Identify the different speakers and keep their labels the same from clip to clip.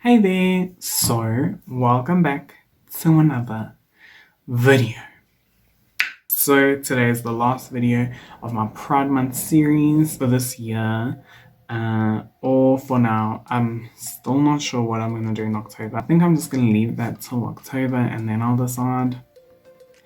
Speaker 1: Hey there, so welcome back to another video. So today is the last video of my Pride Month series for this year, or for now. I'm still not sure what I'm going to do in October. I think I'm just going to leave that till October and then I'll decide.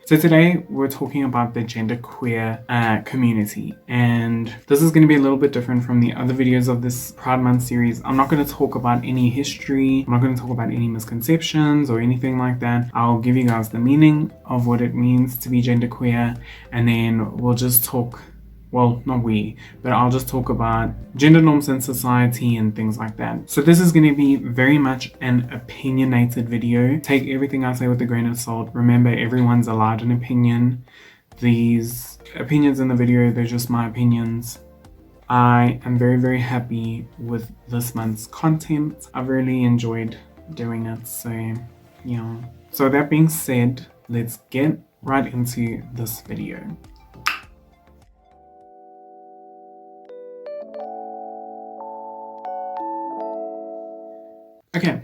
Speaker 1: So today we're talking about the genderqueer community, and this is going to be a little bit different from the other videos of this Pride Month series. I'm not going to talk about any history, I'm not going to talk about any misconceptions or anything like that. I'll give you guys the meaning of what it means to be genderqueer, and then we'll just talk, well, not we, but I'll just talk about gender norms in society and things like that. So this is going to be very much an opinionated video. Take everything I say with a grain of salt. Remember, everyone's allowed an opinion. These opinions in the video, they're just my opinions. I am very, very happy with this month's content. I've really enjoyed doing it, so yeah. So that being said, let's get right into this video. Okay,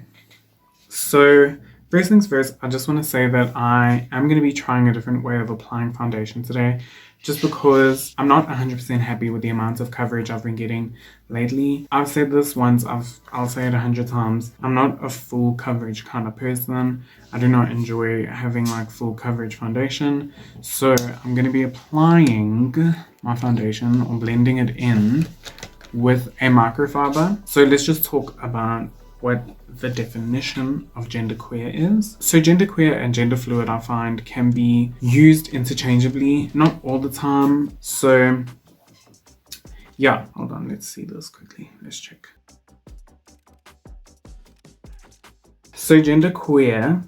Speaker 1: so first things first, I just want to say that I am going to be trying a different way of applying foundation today, just because I'm not 100% happy with the amount of coverage I've been getting lately. I've said this once, I'll say it 100 times. I'm not a full coverage kind of person. I do not enjoy having like full coverage foundation. So I'm going to be applying my foundation or blending it in with a microfiber. So let's just talk about what the definition of genderqueer is. So genderqueer and gender fluid, I find, can be used interchangeably, not all the time. So yeah, hold on, let's see this quickly. Let's check. So genderqueer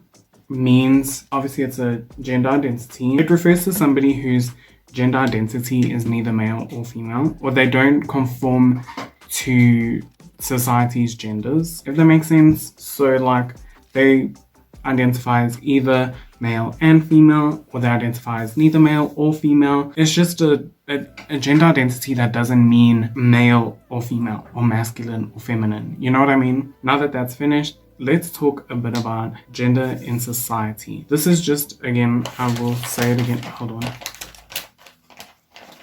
Speaker 1: means, obviously it's a gender identity. It refers to somebody whose gender identity is neither male or female, or they don't conform to society's genders, if that makes sense. So like they identify as either male and female, or they identify as neither male or female. It's just a gender identity that doesn't mean male or female or masculine or feminine. You know what I mean? Now that that's finished, let's talk a bit about gender in society. This is just, again, I will say it again, hold on.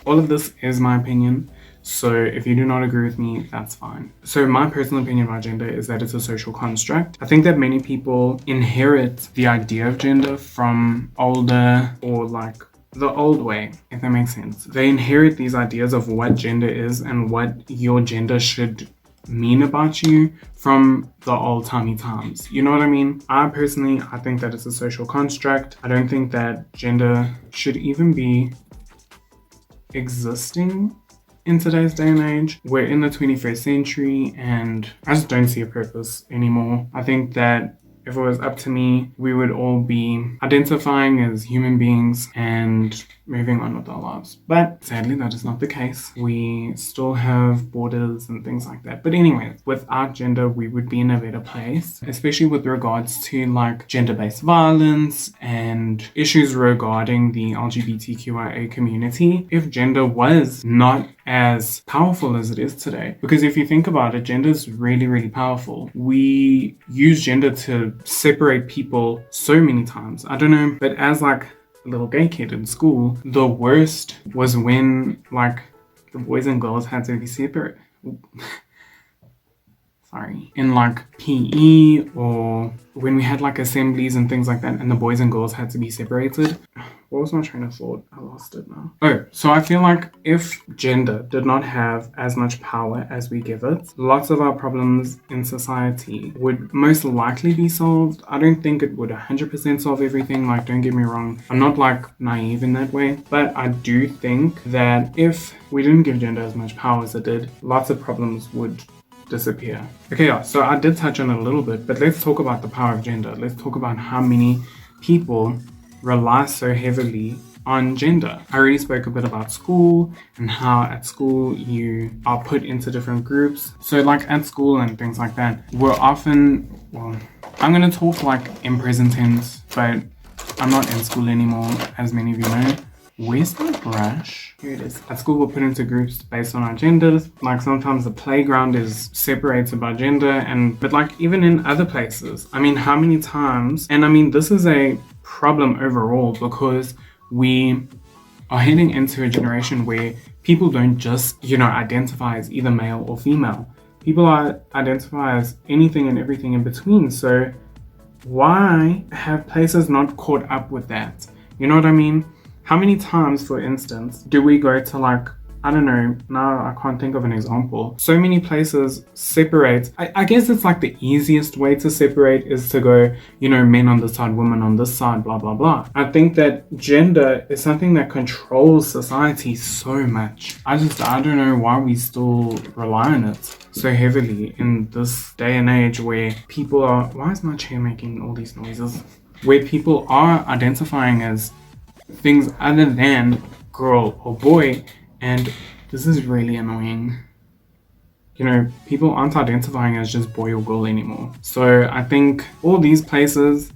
Speaker 1: All of this is my opinion. So if you do not agree with me, that's fine. So my personal opinion about gender is that it's a social construct. I think that many people inherit the idea of gender from older, or like the old way, if that makes sense. They inherit these ideas of what gender is and what your gender should mean about you from the old-timey times. You know what I mean? I think that it's a social construct. I don't think that gender should even be existing in today's day and age. We're in the 21st century and I just don't see a purpose anymore. I think that if it was up to me, we would all be identifying as human beings and moving on with our lives. But sadly, that is not the case. We still have borders and things like that. But anyway, without gender, we would be in a better place, especially with regards to like gender-based violence and issues regarding the LGBTQIA community. If gender was not as powerful as it is today, because if you think about it, gender is really, really powerful. We use gender to separate people so many times. I don't know, but as like a little gay kid in school, the worst was when like the boys and girls had to be separate. Sorry, in like PE, or when we had like assemblies and things like that and the boys and girls had to be separated. What was my train of thought? I lost it now. Oh, so I feel like if gender did not have as much power as we give it, lots of our problems in society would most likely be solved. I don't think it would 100% solve everything, like don't get me wrong. I'm not like naive in that way, but I do think that if we didn't give gender as much power as it did, lots of problems would disappear. Okay, yeah, so I did touch on it a little bit, but let's talk about the power of gender. Let's talk about how many people rely so heavily on gender. I already spoke a bit about school and how at school you are put into different groups. So like at school and things like that, we're often, well, I'm going to talk like in present tense, but I'm not in school anymore, as many of you know. Where's my brush? Here it is. At school, we're put into groups based on our genders. Like sometimes the playground is separated by gender, but like even in other places, I mean, how many times? And I mean, this is a problem overall because we are heading into a generation where people don't just, identify as either male or female. People identify as anything and everything in between. So why have places not caught up with that? You know what I mean? How many times, for instance, do we go to I don't know, now I can't think of an example. So many places separate. I guess it's like the easiest way to separate is to go, men on this side, women on this side, blah, blah, blah. I think that gender is something that controls society so much. I don't know why we still rely on it so heavily in this day and age where people are, why is my chair making all these noises? Where people are identifying as things other than girl or boy, and this is really annoying. People aren't identifying as just boy or girl anymore. So I think all these places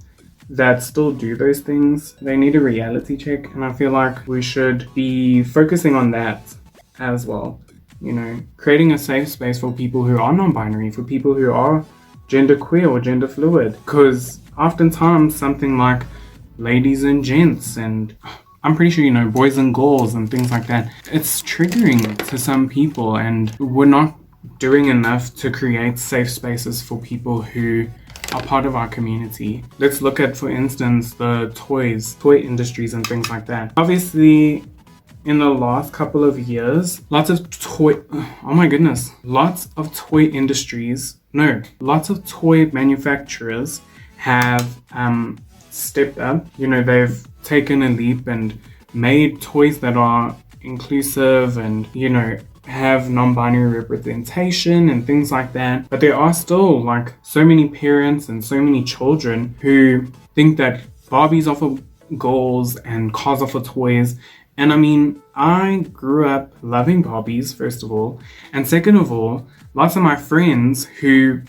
Speaker 1: that still do those things, they need a reality check, and I feel like we should be focusing on that as well. Creating a safe space for people who are non-binary, for people who are gender queer or gender fluid, because oftentimes something like ladies and gents, and I'm pretty sure boys and girls and things like that, it's triggering to some people, and we're not doing enough to create safe spaces for people who are part of our community. Let's look at, for instance, the toy industries and things like that. Obviously, in the last couple of years, lots of toy manufacturers have stepped up. They've taken a leap and made toys that are inclusive and, have non-binary representation and things like that. But there are still so many parents and so many children who think that Barbies are for girls and cars are for toys. And I mean, I grew up loving Barbies, first of all. And second of all, lots of my friends who,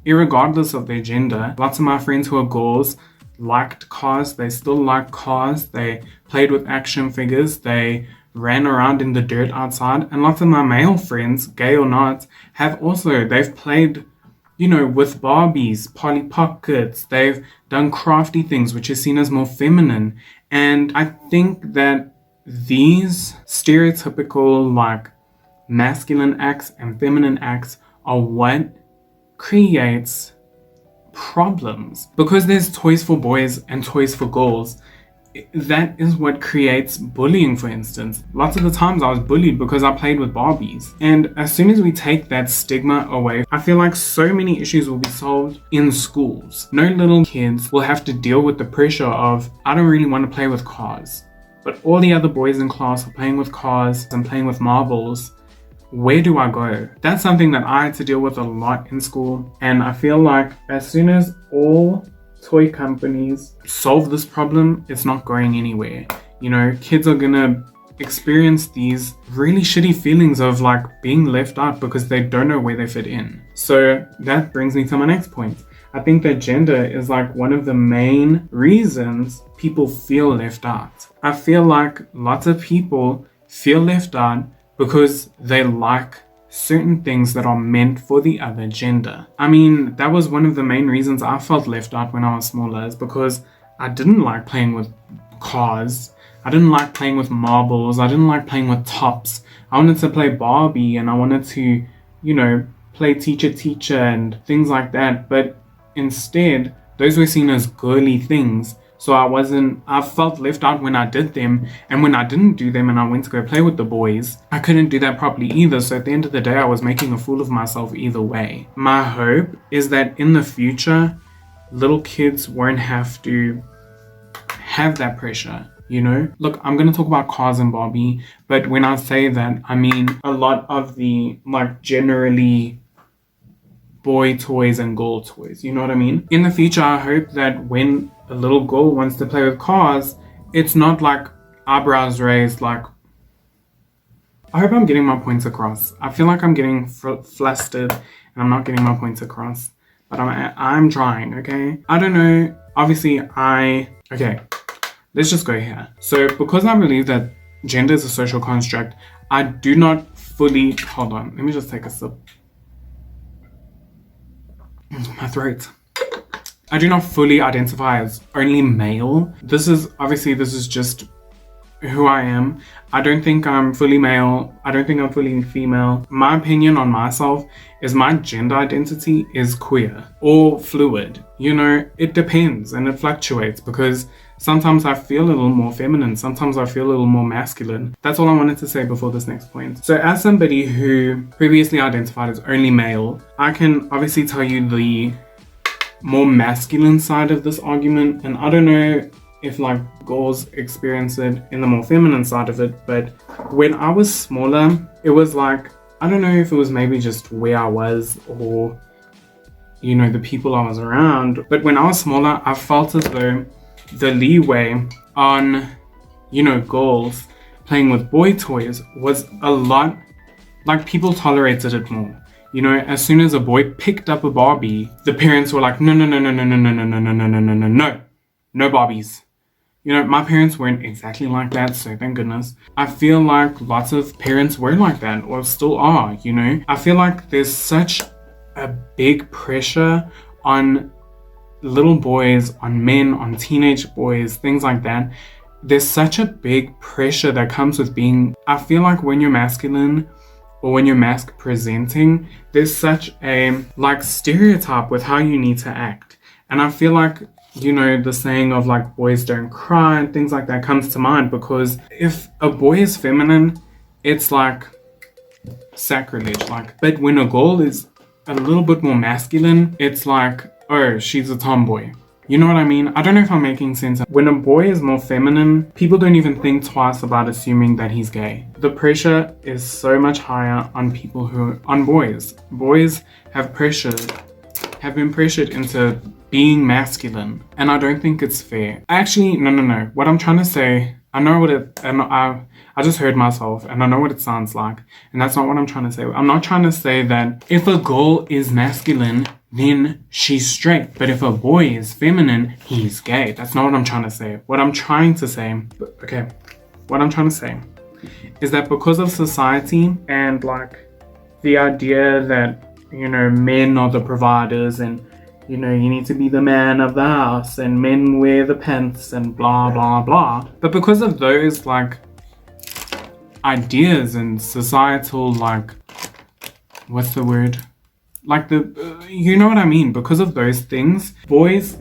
Speaker 1: irregardless of their gender, lots of my friends who are girls liked cars. They still like cars. They played with action figures. They ran around in the dirt outside. And lots of my male friends, gay or not, they've played, with Barbies, Polly Pockets. They've done crafty things, which is seen as more feminine. And I think that these stereotypical, masculine acts and feminine acts are what creates problems. Because there's toys for boys and toys for girls, that is what creates bullying, for instance. Lots of the times I was bullied because I played with Barbies. And as soon as we take that stigma away, I feel like so many issues will be solved in schools. No little kids will have to deal with the pressure of, I don't really want to play with cars, but all the other boys in class are playing with cars and playing with marbles. Where do I go? That's something that I had to deal with a lot in school. And I feel like as soon as all toy companies solve this problem, it's not going anywhere. Kids are gonna experience these really shitty feelings of being left out because they don't know where they fit in. So that brings me to my next point. I think that gender is one of the main reasons people feel left out. I feel like lots of people feel left out because they like certain things that are meant for the other gender. I mean, that was one of the main reasons I felt left out when I was smaller, is because I didn't like playing with cars. I didn't like playing with marbles. I didn't like playing with tops. I wanted to play Barbie, and I wanted to, play teacher and things like that. But instead, those were seen as girly things. So I felt left out when I did them, and when I didn't do them and I went to go play with the boys, I couldn't do that properly either. So at the end of the day, I was making a fool of myself either way. My hope is that in the future, little kids won't have to have that pressure, Look, I'm going to talk about cars and Barbie, but when I say that, I mean a lot of the, generally boy toys and girl toys, you know what I mean? In the future, I hope that when a little girl wants to play with cars, it's not eyebrows raised, I hope I'm getting my points across. I feel like I'm getting flustered and I'm not getting my points across, but I'm trying, okay? I don't know, obviously okay, let's just go here. So because I believe that gender is a social construct. I do not fully, hold on, let me just take a sip. My throat. I do not fully identify as only male. This is just who I am. I don't think I'm fully male. I don't think I'm fully female. My opinion on myself is my gender identity is queer or fluid. You know, it depends and it fluctuates because sometimes I feel a little more feminine. Sometimes I feel a little more masculine. That's all I wanted to say before this next point. So as somebody who previously identified as only male, I can obviously tell you the more masculine side of this argument, and I don't know if like girls experience it in the more feminine side of it, but when I was smaller, it was like, I don't know if it was maybe just where I was or, you know, the people I was around, but when I was smaller, I felt as though the leeway on, you know, girls playing with boy toys was a lot, like people tolerated it more. You know, as soon as a boy picked up a Barbie, the parents were like, no, no, no, no, no, no, no, no, no, no, no, no, no, no, no, no Barbies. You know, my parents weren't exactly like that, so thank goodness. I feel like lots of parents were like that, or still are, you know. I feel like there's such a big pressure on little boys, on men, on teenage boys, things like that. There's such a big pressure that comes with being, I feel like when you're masculine, or when you're mask presenting, there's such a like stereotype with how you need to act. And I feel like, you know, the saying of like boys don't cry and things like that comes to mind, because if a boy is feminine, it's like sacrilege. Like, but when a girl is a little bit more masculine, it's like, oh, she's a tomboy. You know what I mean? I don't know if I'm making sense. When a boy is more feminine, people don't even think twice about assuming that he's gay. The pressure is so much higher on people on boys. Boys have been pressured into being masculine, and I don't think it's fair. Actually, no. What I'm trying to say, I just heard myself and I know what it sounds like, and that's not what I'm trying to say. I'm not trying to say that if a girl is masculine, then she's straight. But if a boy is feminine, he's gay. That's not what I'm trying to say. What I'm trying to say is that because of society and like the idea that, you know, men are the providers and, you know, you need to be the man of the house and men wear the pants and blah, blah, blah. But because of those like ideas and societal like, what's the word? Like you know what I mean? Because of those things, boys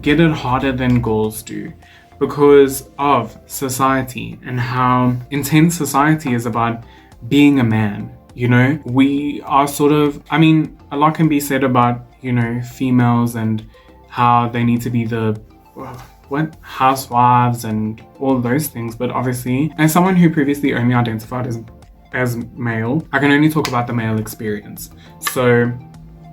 Speaker 1: get it harder than girls do because of society and how intense society is about being a man. You know, we are sort of, I mean, a lot can be said about, you know, females and how they need to be the housewives and all those things. But obviously, as someone who previously only identified as male, I can only talk about the male experience. So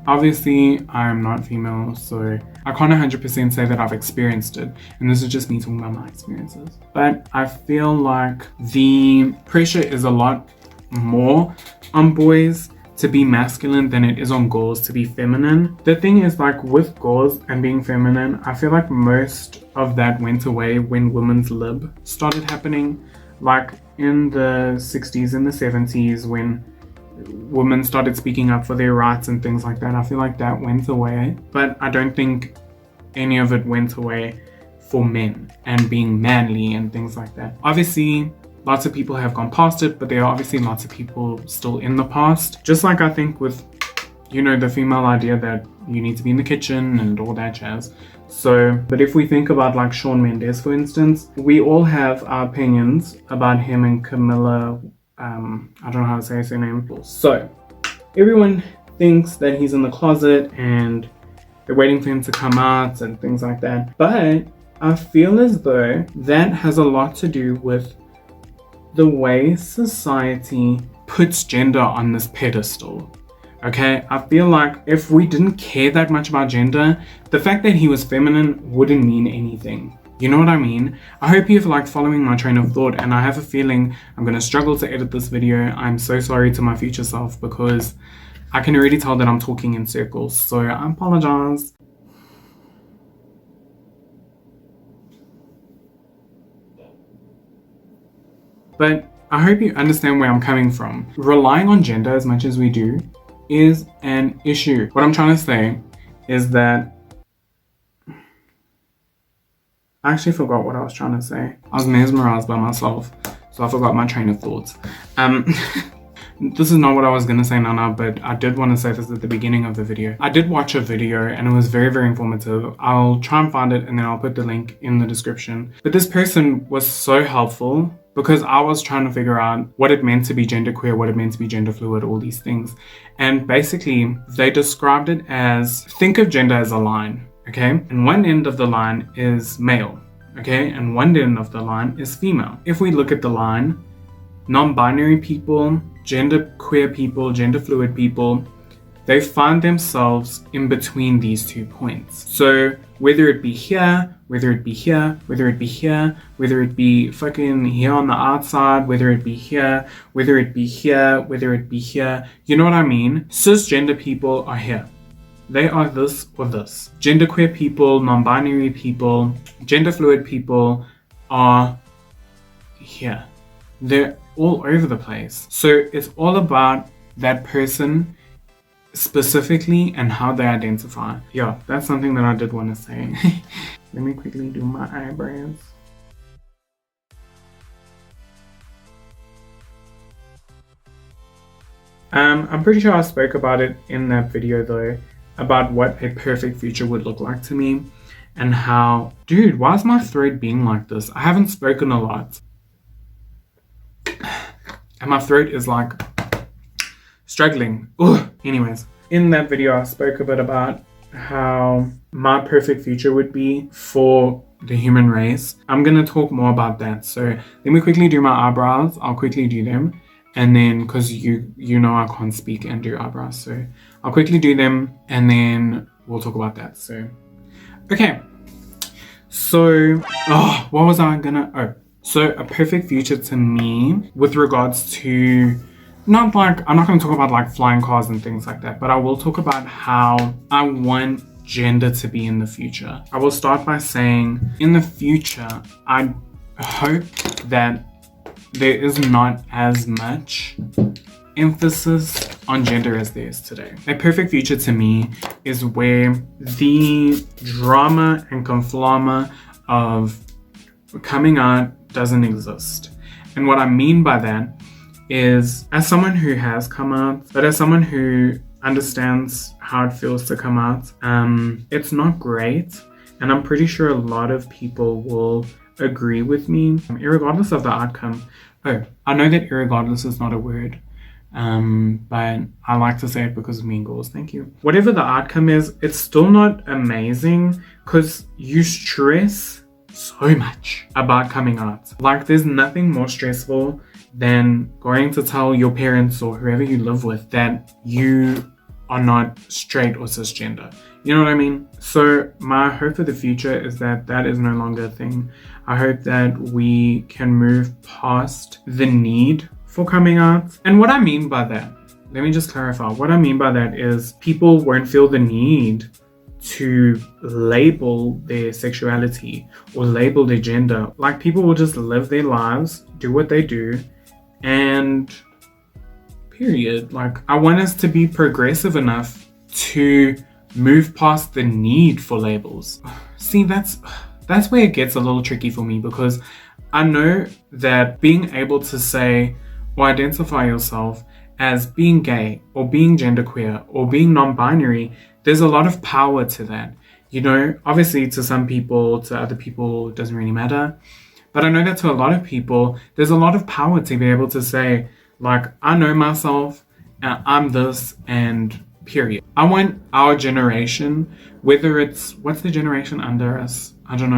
Speaker 1: obviously I'm not female, so I can't 100% say that I've experienced it, and this is just me talking about my experiences. But I feel like the pressure is a lot more on boys to be masculine than it is on girls to be feminine. The thing is, like with girls and being feminine, I feel like most of that went away when women's lib started happening, like in the 60s and the 70s when women started speaking up for their rights and things like that. I feel like that went away, but I don't think any of it went away for men and being manly and things like that. Obviously, lots of people have gone past it, but there are obviously lots of people still in the past. Just like I think with, you know, the female idea that you need to be in the kitchen and all that jazz. So, but if we think about like Shawn Mendes, for instance, we all have our opinions about him and Camilla, I don't know how to say his name. So, everyone thinks that he's in the closet and they're waiting for him to come out and things like that. But I feel as though that has a lot to do with the way society puts gender on this pedestal. Okay, I feel like if we didn't care that much about gender, the fact that he was feminine wouldn't mean anything. You know what I mean? I hope you've liked following my train of thought, and I have a feeling I'm going to struggle to edit this video. I'm so sorry to my future self because I can already tell that I'm talking in circles, so I apologize. But I hope you understand where I'm coming from. Relying on gender as much as we do is an issue. What I'm trying to say is that I actually forgot what I was trying to say. I was mesmerized by myself, so I forgot my train of thoughts. This is not what I was gonna say, Nana, but I did want to say this at the beginning of the video. I did watch a video and it was very, very informative. I'll try and find it and then I'll put the link in the description. But this person was so helpful because I was trying to figure out what it meant to be genderqueer, what it meant to be gender fluid, all these things. And basically, they described it as, think of gender as a line, okay? And one end of the line is male, okay? And one end of the line is female. If we look at the line, non-binary people, genderqueer people, gender fluid people, they find themselves in between these 2 points. So whether it be here, whether it be here, whether it be here, whether it be fucking here on the outside, whether it be here, whether it be here, whether it be here, you know what I mean? Cisgender people are here. They are this or this. Genderqueer people, non-binary people, gender fluid people are here. They're all over the place. So it's all about that person specifically and how they identify. Yeah, that's something that I did want to say. Let me quickly do my eyebrows. I'm pretty sure I spoke about it in that video though, about what a perfect future would look like to me and how, dude, why is my throat being like this? I haven't spoken a lot. And my throat is like struggling. Ugh. Anyways, in that video I spoke a bit about how my perfect future would be for the human race. I'm gonna talk more about that. So let me quickly do my eyebrows. I'll quickly do them. And then, because you know I can't speak and do eyebrows, so I'll quickly do them and then we'll talk about that. So, okay. So, what was I gonna... So a perfect future to me with regards to, I'm not going to talk about like flying cars and things like that, but I will talk about how I want gender to be in the future. I will start by saying in the future, I hope that there is not as much emphasis on gender as there is today. A perfect future to me is where the drama and conflama of coming out doesn't exist. And what I mean by that is, as someone who has come out, but as someone who understands how it feels to come out, it's not great. And I'm pretty sure a lot of people will agree with me, irregardless of the outcome. I know that irregardless is not a word, but I like to say it because of Mean Girls. Thank you. Whatever the outcome is, it's still not amazing because you stress so much about coming out. Like, there's nothing more stressful than going to tell your parents or whoever you live with that you are not straight or cisgender. You know what I mean? So my hope for the future is that that is no longer a thing. I hope that we can move past the need for coming out. And what I mean by that, let me just clarify. What I mean by that is people won't feel the need to label their sexuality or label their gender. Like, people will just live their lives, do what they do, and period. Like, I want us to be progressive enough to move past the need for labels. See, that's where it gets a little tricky for me, because I know that being able to say or identify yourself as being gay or being genderqueer or being non-binary, there's a lot of power to that. You know, obviously to some people, to other people, it doesn't really matter. But I know that to a lot of people, there's a lot of power to be able to say, like, I know myself, and I'm this, and period. I want our generation, whether it's, what's the generation under us? I don't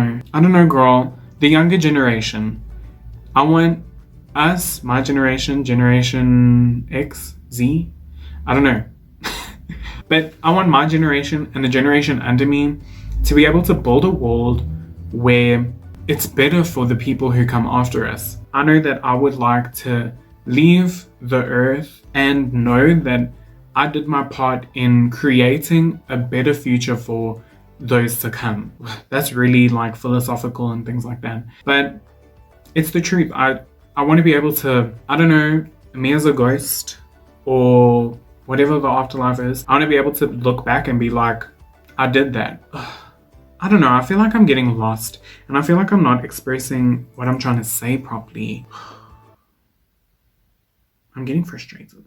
Speaker 1: know, girl. The younger generation. I want us, my generation, Generation X, Z, I don't know. But I want my generation and the generation under me to be able to build a world where it's better for the people who come after us. I know that I would like to leave the earth and know that I did my part in creating a better future for those to come. That's really like philosophical and things like that. But it's the truth. I want to be able to, I don't know, me as a ghost or whatever the afterlife is, I want to be able to look back and be like, I did that. I don't know, I feel like I'm getting lost and I feel like I'm not expressing what I'm trying to say properly. I'm getting frustrated.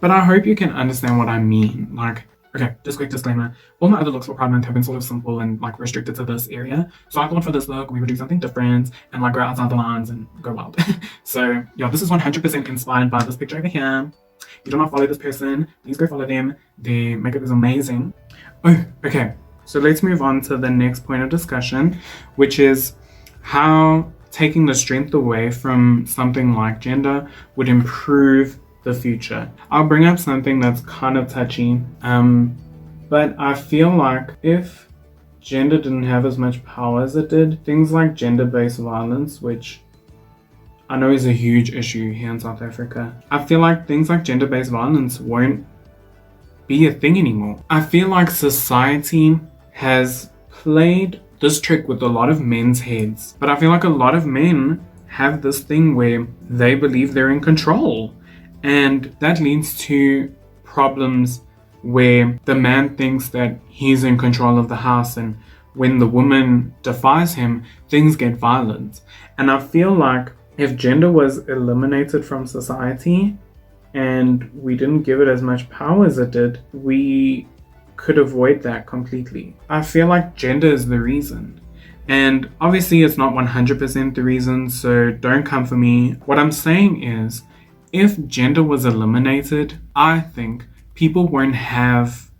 Speaker 1: But I hope you can understand what I mean. Like, okay, just quick disclaimer. All my other looks for Pride Month have been sort of simple and like restricted to this area. So I thought for this look, we would do something different and like go outside the lines and go wild. So yeah, this is 100% inspired by this picture over here. If you do not follow this person, please go follow them. Their makeup is amazing. Oh, okay. So let's move on to the next point of discussion, which is how taking the strength away from something like gender would improve the future. I'll bring up something that's kind of touchy, but I feel like if gender didn't have as much power as it did, things like gender-based violence, which I know is a huge issue here in South Africa, I feel like things like gender-based violence won't be a thing anymore. I feel like society has played this trick with a lot of men's heads, but I feel like a lot of men have this thing where they believe they're in control, and that leads to problems where the man thinks that he's in control of the house, and when the woman defies him, things get violent. And I feel like if gender was eliminated from society and we didn't give it as much power as it did, we could avoid that completely. I feel like gender is the reason. And obviously it's not 100% the reason, so don't come for me. What I'm saying is, if gender was eliminated, I think people won't have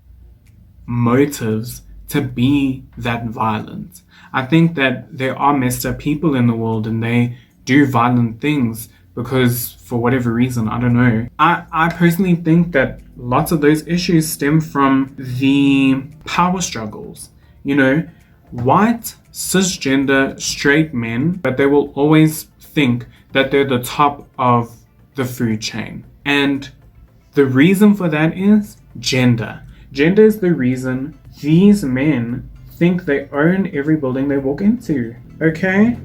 Speaker 1: motives to be that violent. I think that there are messed up people in the world and they do violent things because for whatever reason, I don't know. I personally think that lots of those issues stem from the power struggles. You know, white, cisgender, straight men, but they will always think that they're the top of the food chain. And the reason for that is gender. Gender is the reason these men think they own every building they walk into. Okay?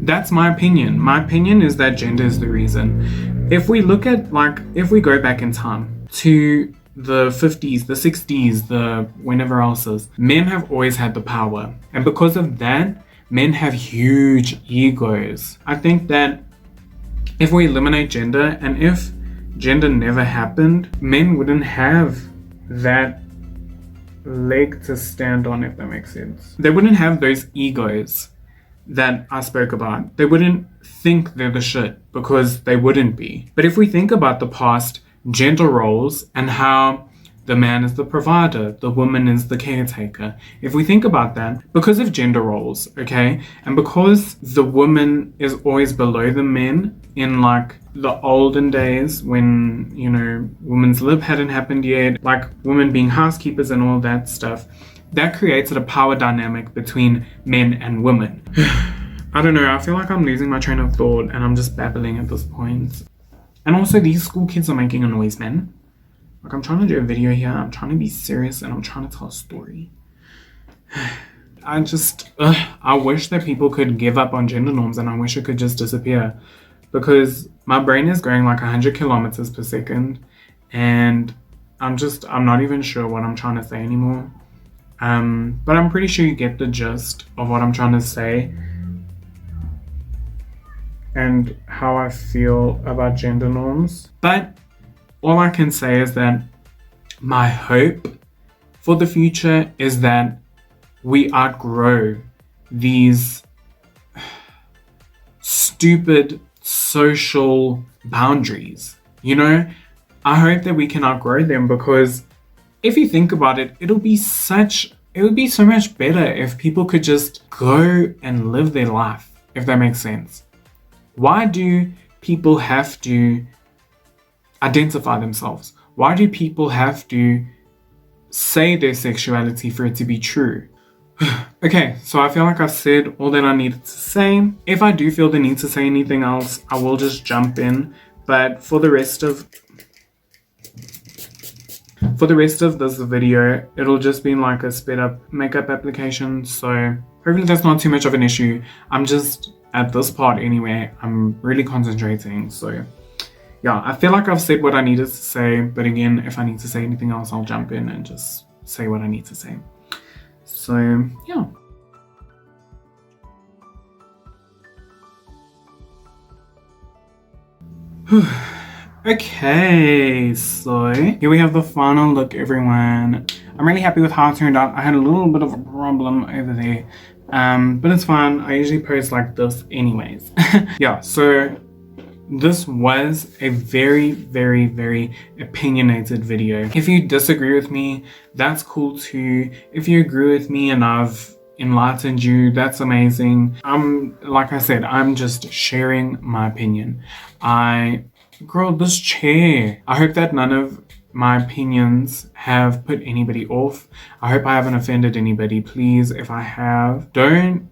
Speaker 1: That's my opinion. My opinion is that gender is the reason. If we look at, like, if we go back in time to the 50s, the 60s, the whenever else is, men have always had the power. And because of that, men have huge egos. I think that if we eliminate gender, and if gender never happened, men wouldn't have that leg to stand on, if that makes sense. They wouldn't have those egos that I spoke about. They wouldn't think they're the shit because they wouldn't be. But if we think about the past gender roles and how the man is the provider, the woman is the caretaker. If we think about that, because of gender roles, okay, and because the woman is always below the men in like the olden days when, you know, women's lib hadn't happened yet, like women being housekeepers and all that stuff, that created a power dynamic between men and women. I don't know, I feel like I'm losing my train of thought and I'm just babbling at this point. And also these school kids are making a noise, man. Like, I'm trying to do a video here, I'm trying to be serious, and I'm trying to tell a story. I wish that people could give up on gender norms, and I wish it could just disappear. Because my brain is going like 100 kilometers per second, and I'm not even sure what I'm trying to say anymore. But I'm pretty sure you get the gist of what I'm trying to say and how I feel about gender norms. But all I can say is that my hope for the future is that we outgrow these stupid social boundaries. You know, I hope that we can outgrow them, because if you think about it, it would be so much better if people could just go and live their life, if that makes sense. Why do people have to identify themselves? Why do people have to say their sexuality for it to be true? Okay, so I feel like I've said all that I needed to say. If I do feel the need to say anything else, I will just jump in. But for the rest of this video, it'll just be like a sped up makeup application. So hopefully that's not too much of an issue. I'm just at this part anyway, I'm really concentrating. So yeah, I feel like I've said what I needed to say, but again, if I need to say anything else, I'll jump in and just say what I need to say. So yeah. Okay, so here we have the final look, everyone. I'm really happy with how it turned out. I had a little bit of a problem over there, but it's fine. I usually post like this anyways. Yeah, so this was a very, very, very opinionated video. If you disagree with me, that's cool too. If you agree with me and I've enlightened you, that's amazing. Like I said, I'm just sharing my opinion. Girl, this chair. I hope that none of my opinions have put anybody off. I hope I haven't offended anybody. Please, if I have, don't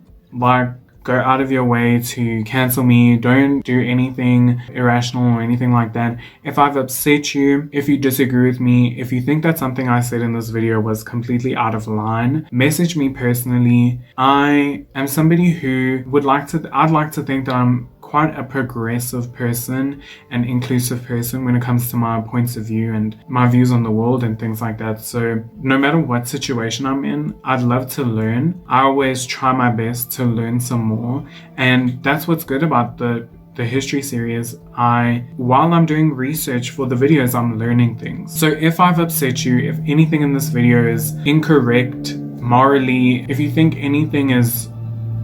Speaker 1: go out of your way to cancel me. Don't do anything irrational or anything like that. If I've upset you, if you disagree with me, if you think that something I said in this video was completely out of line, message me personally. I am somebody who I'd like to think that I'm quite a progressive person and inclusive person when it comes to my points of view and my views on the world and things like that. So no matter what situation I'm in, I'd love to learn. I always try my best to learn some more, and that's what's good about the history series. While I'm doing research for the videos, I'm learning things. So if I've upset you, if anything in this video is incorrect morally, if you think anything is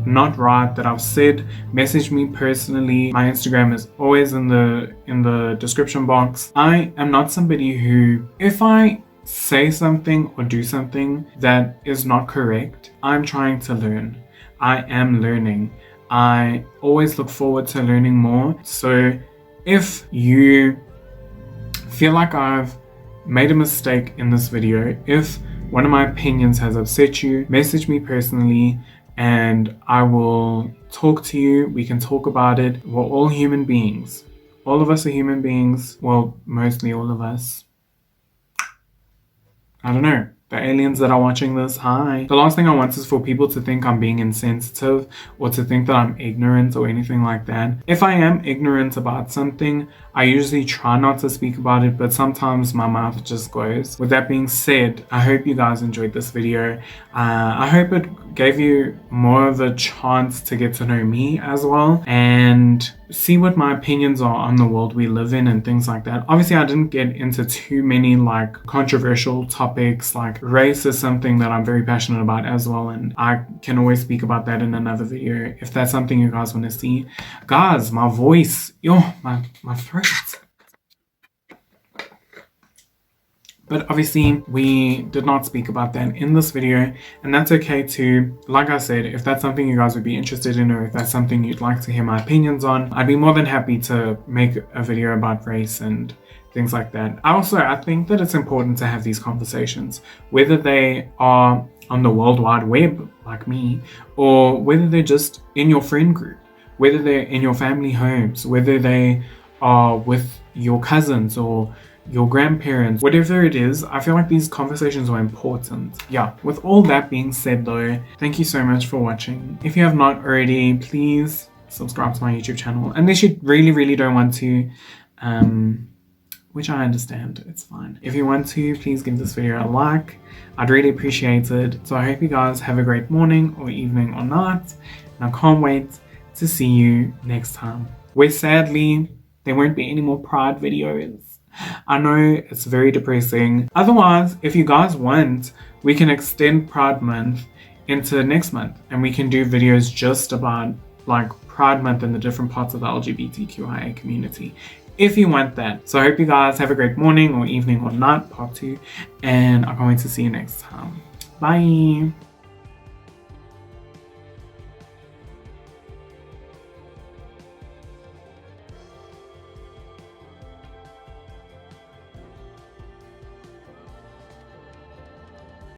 Speaker 1: not right that I've said, message me personally. My Instagram is always in the description box. I am not somebody who, if I say something or do something that is not correct, I'm trying to learn. I am learning. I always look forward to learning more. So if you feel like I've made a mistake in this video, if one of my opinions has upset you, message me personally and I will talk to you. We can talk about it. We're all human beings. All of us are human beings. Well, mostly all of us. I don't know. The aliens that are watching this, hi. The last thing I want is for people to think I'm being insensitive or to think that I'm ignorant or anything like that. If I am ignorant about something, I usually try not to speak about it, but sometimes my mouth just goes. With that being said, I hope you guys enjoyed this video. I hope it gave you more of a chance to get to know me as well and see what my opinions are on the world we live in and things like that. Obviously, I didn't get into too many controversial topics. Like race is something that I'm very passionate about as well, and I can always speak about that in another video if that's something you guys want to see. Guys, my voice, my throat. But obviously we did not speak about that in this video, and that's okay too. Like I said, if that's something you guys would be interested in, or if that's something you'd like to hear my opinions on, I'd be more than happy to make a video about race and things like that. I think that it's important to have these conversations, whether they are on the World Wide Web like me, or whether they're just in your friend group, whether they're in your family homes, whether they are with your cousins or your grandparents, whatever it is. I feel like these conversations are important. Yeah, with all that being said though, thank you so much for watching. If you have not already, please subscribe to my YouTube channel, unless you really don't want to, which I understand, it's fine. If you want to, please give this video a like. I'd really appreciate it. So I hope you guys have a great morning or evening or night, and I can't wait to see you next time, where sadly there won't be any more Pride videos. I know it's very depressing. Otherwise, if you guys want, we can extend Pride Month into next month, and we can do videos just about Pride Month and the different parts of the LGBTQIA community, if you want that. So I hope you guys have a great morning or evening or night, part 2, and I can't wait to see you next time. Bye.